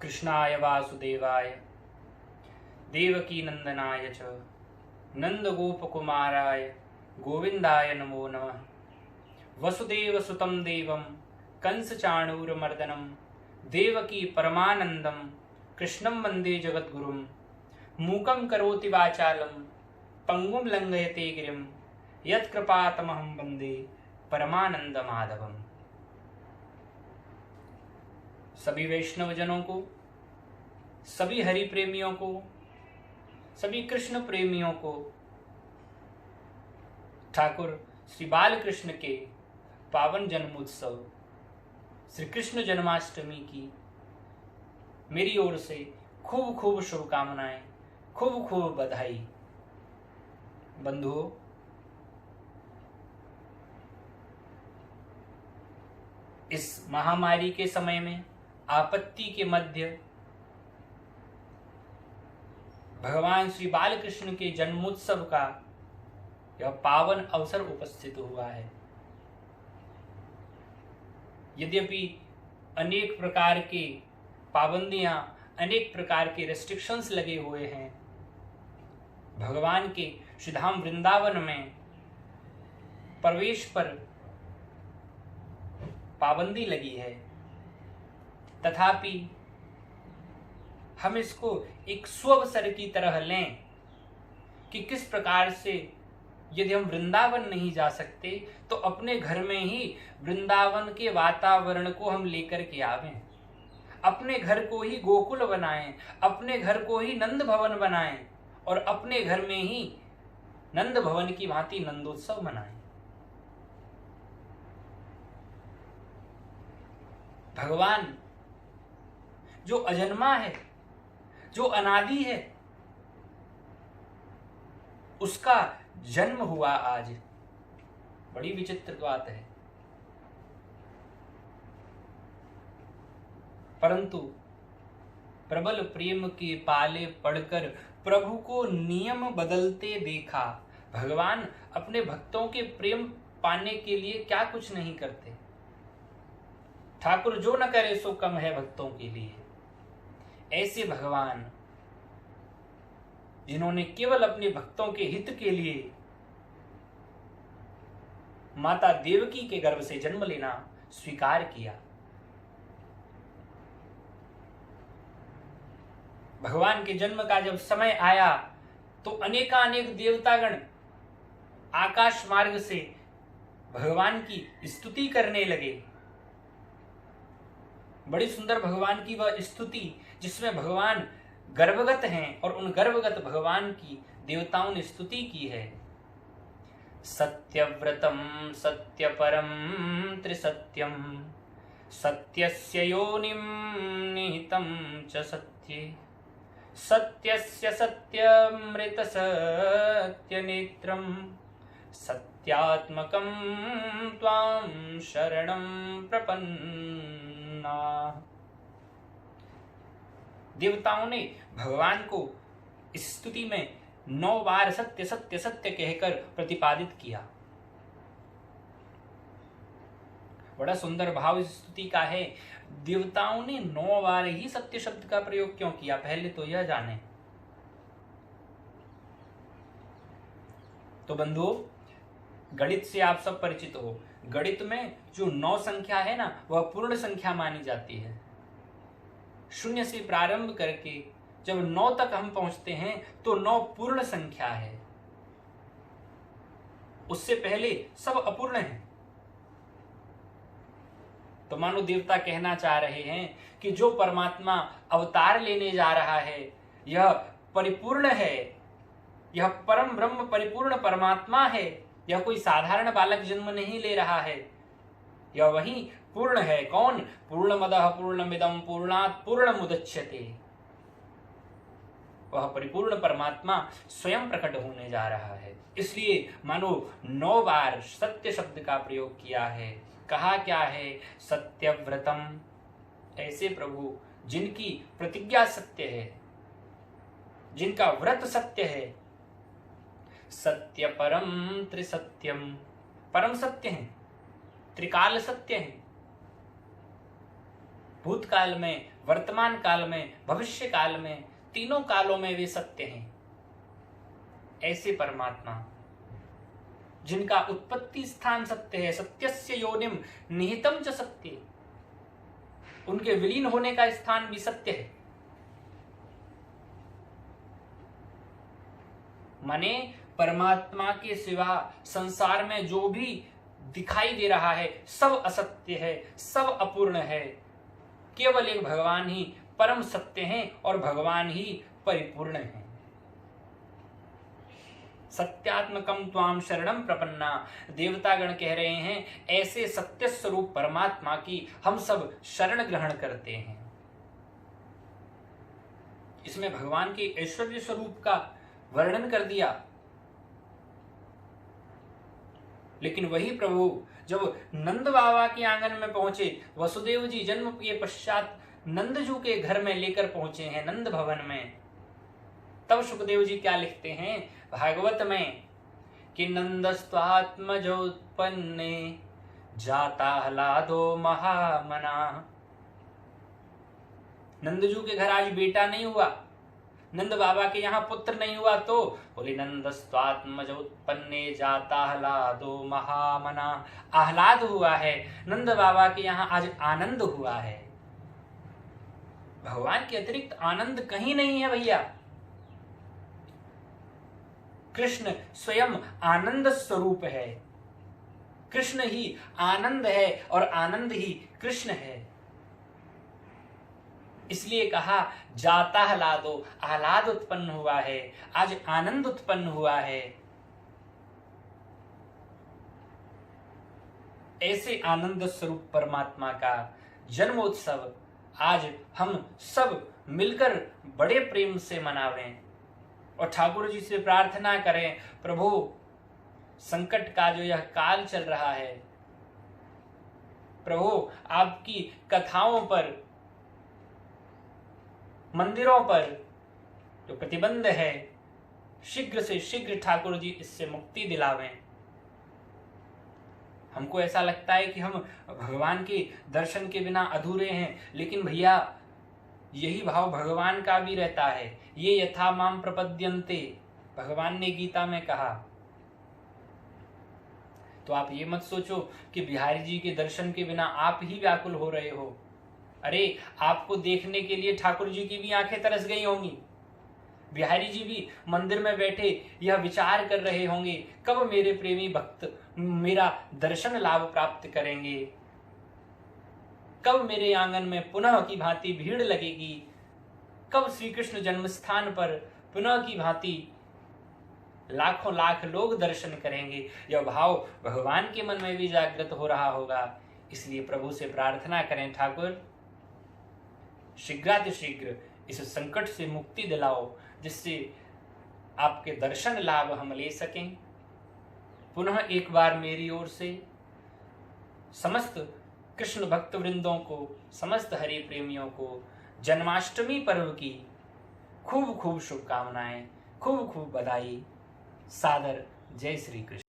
कृष्णाय वासुदेवाय देवकी नंदनाय च नंदगोपकुमाराय गोविंदाय नमो नमः। वसुदेव सुतं देवं कंसचाणूरमर्दनं देवकी परमानंदं कृष्णं वंदे जगद्गुरुं। मूकं करोति वाचालं पंगुं लंघयते गिरिं यत्कृपातमहं वंदे परमानंद माधवम। सभी वैष्णव जनों को, सभी हरि प्रेमियों को, सभी कृष्ण प्रेमियों को ठाकुर श्री बाल कृष्ण के पावन जन्मोत्सव श्री कृष्ण जन्माष्टमी की मेरी ओर से खूब खूब शुभकामनाएं, खूब खूब बधाई। बंधुओं, इस महामारी के समय में, आपत्ति के मध्य भगवान श्री बाल कृष्ण के जन्मोत्सव का यह पावन अवसर उपस्थित हुआ है। यद्यपि अनेक प्रकार के पाबंदियां, अनेक प्रकार के रेस्ट्रिक्शंस लगे हुए हैं, भगवान के श्रीधाम वृंदावन में प्रवेश पर पाबंदी लगी है, तथापि हम इसको एक सुअवसर की तरह लें कि किस प्रकार से यदि हम वृंदावन नहीं जा सकते तो अपने घर में ही वृंदावन के वातावरण को हम लेकर के आवें, अपने घर को ही गोकुल बनाएं, अपने घर को ही नंद भवन बनाएं और अपने घर में ही नंद भवन की भांति नंदोत्सव मनाएं। भगवान जो अजन्मा है, जो अनादि है, उसका जन्म हुआ आज। बड़ी विचित्र बात है, परंतु प्रबल प्रेम के पाले पड़कर प्रभु को नियम बदलते देखा। भगवान अपने भक्तों के प्रेम पाने के लिए क्या कुछ नहीं करते। ठाकुर जो न करे सो कम है भक्तों के लिए। ऐसे भगवान जिन्होंने केवल अपने भक्तों के हित के लिए माता देवकी के गर्भ से जन्म लेना स्वीकार किया। भगवान के जन्म का जब समय आया तो अनेकानेक देवतागण आकाश मार्ग से भगवान की स्तुति करने लगे। बड़ी सुंदर भगवान की वह स्तुति जिसमें भगवान गर्भगत हैं और उन गर्भगत भगवान की देवताओं ने स्तुति की है। सत्यव्रतम सत्यपरम त्रिसत्यम सत्यस्य योनिम निहितं च सत्ये सत्यस्य सत्यमृत सत्यनेत्रम सत्यात्मकं त्वां शरणं प्रपन्ना। देवताओं ने भगवान को स्तुति में 9 बार सत्य सत्य सत्य कहकर प्रतिपादित किया। बड़ा सुंदर भाव इस स्तुति का है। देवताओं ने 9 बार ही सत्य शब्द का प्रयोग क्यों किया, पहले तो यह जाने। तो बंधुओं, गणित से आप सब परिचित हो। गणित में जो 9 संख्या है ना, वह पूर्ण संख्या मानी जाती है। 0 से प्रारंभ करके जब 9 तक हम पहुंचते हैं तो 9 पूर्ण संख्या है। उससे पहले सब अपूर्ण है। तो मानो देवता कहना चाह रहे हैं कि जो परमात्मा अवतार लेने जा रहा है यह परिपूर्ण है, यह परम ब्रह्म परिपूर्ण परमात्मा है। यह कोई साधारण बालक जन्म नहीं ले रहा है, यह वही पूर्ण है। कौन? पूर्णमदः पूर्णमिदं पूर्णात् पूर्णमुदच्यते। वह परिपूर्ण परमात्मा स्वयं प्रकट होने जा रहा है। इसलिए मानो 9 बार सत्य शब्द का प्रयोग किया है। कहा क्या है? सत्यव्रतम। ऐसे प्रभु जिनकी प्रतिज्ञा सत्य है, जिनका व्रत सत्य है। सत्य परम त्रिसत्यम, परम सत्य है, त्रिकाल सत्य है। भूतकाल में वर्तमान काल में, भविष्य काल में, तीनों कालों में वे सत्य हैं। ऐसे परमात्मा जिनका उत्पत्ति स्थान सत्य है, सत्यस्य योनिम निहितम च सत्य, उनके विलीन होने का स्थान भी सत्य है। माने परमात्मा के सिवा संसार में जो भी दिखाई दे रहा है सब असत्य है, सब अपूर्ण है। केवल एक भगवान ही परम सत्य हैं और भगवान ही परिपूर्ण हैं। सत्यात्मकम त्वाम शरणम प्रपन्ना, देवतागण कह रहे हैं ऐसे सत्य स्वरूप परमात्मा की हम सब शरण ग्रहण करते हैं। इसमें भगवान के ऐश्वर्य स्वरूप का वर्णन कर दिया, लेकिन वही प्रभु जब नंद बाबा के आंगन में पहुंचे, वसुदेव जी जन्म के पश्चात नंदजू के घर में लेकर पहुंचे हैं, नंद भवन में, तब सुखदेव जी क्या लिखते हैं भागवत में कि नंदस्त्वात्मजोत्पन्ने जाता ह्लादो महामना। नंदजू के घर आज बेटा नहीं हुआ, नंद बाबा के यहाँ पुत्र नहीं हुआ, तो बोले नंदस्त्वात्मजोत्पन्ने जाता ह्लादो महामना, आह्लाद हुआ है। नंद बाबा के यहाँ आज आनंद हुआ है। भगवान के अतिरिक्त आनंद कहीं नहीं है भैया। कृष्ण स्वयं आनंद स्वरूप है, कृष्ण ही आनंद है और आनंद ही कृष्ण है। इसलिए कहा जाता ह्लादो, आह्लाद उत्पन्न हुआ है, आज आनंद उत्पन्न हुआ है। ऐसे आनंद स्वरूप परमात्मा का जन्मोत्सव आज हम सब मिलकर बड़े प्रेम से मनावें और ठाकुर जी से प्रार्थना करें, प्रभु संकट का जो यह काल चल रहा है, प्रभु आपकी कथाओं पर, मंदिरों पर जो प्रतिबंध है, शीघ्र से शीघ्र ठाकुर जी इससे मुक्ति दिलावें। हमको ऐसा लगता है कि हम भगवान के दर्शन के बिना अधूरे हैं, लेकिन भैया यही भाव भगवान का भी रहता है। ये यथा माम प्रपद्यन्ते, भगवान ने गीता में कहा। तो आप ये मत सोचो कि बिहारी जी के दर्शन के बिना आप ही व्याकुल हो रहे हो। अरे आपको देखने के लिए ठाकुर जी की भी आंखें तरस गई होंगी। बिहारी जी भी मंदिर में बैठे यह विचार कर रहे होंगे, कब मेरे प्रेमी भक्त मेरा दर्शन लाभ प्राप्त करेंगे, कब मेरे आंगन में पुनः की भांति भीड़ लगेगी, कब श्री कृष्ण जन्म स्थान पर पुनः की भांति लाखों लाख लोग दर्शन करेंगे। यह भाव भगवान के मन में भी जागृत हो रहा होगा। इसलिए प्रभु से प्रार्थना करें, ठाकुर शीघ्रातिशीघ्र इस संकट से मुक्ति दिलाओ, जिससे आपके दर्शन लाभ हम ले सकें। पुनः एक बार मेरी ओर से समस्त कृष्ण भक्त वृंदों को, समस्त हरि प्रेमियों को जन्माष्टमी पर्व की खूब खूब शुभकामनाएं, खूब खूब बधाई। सादर जय श्री कृष्ण।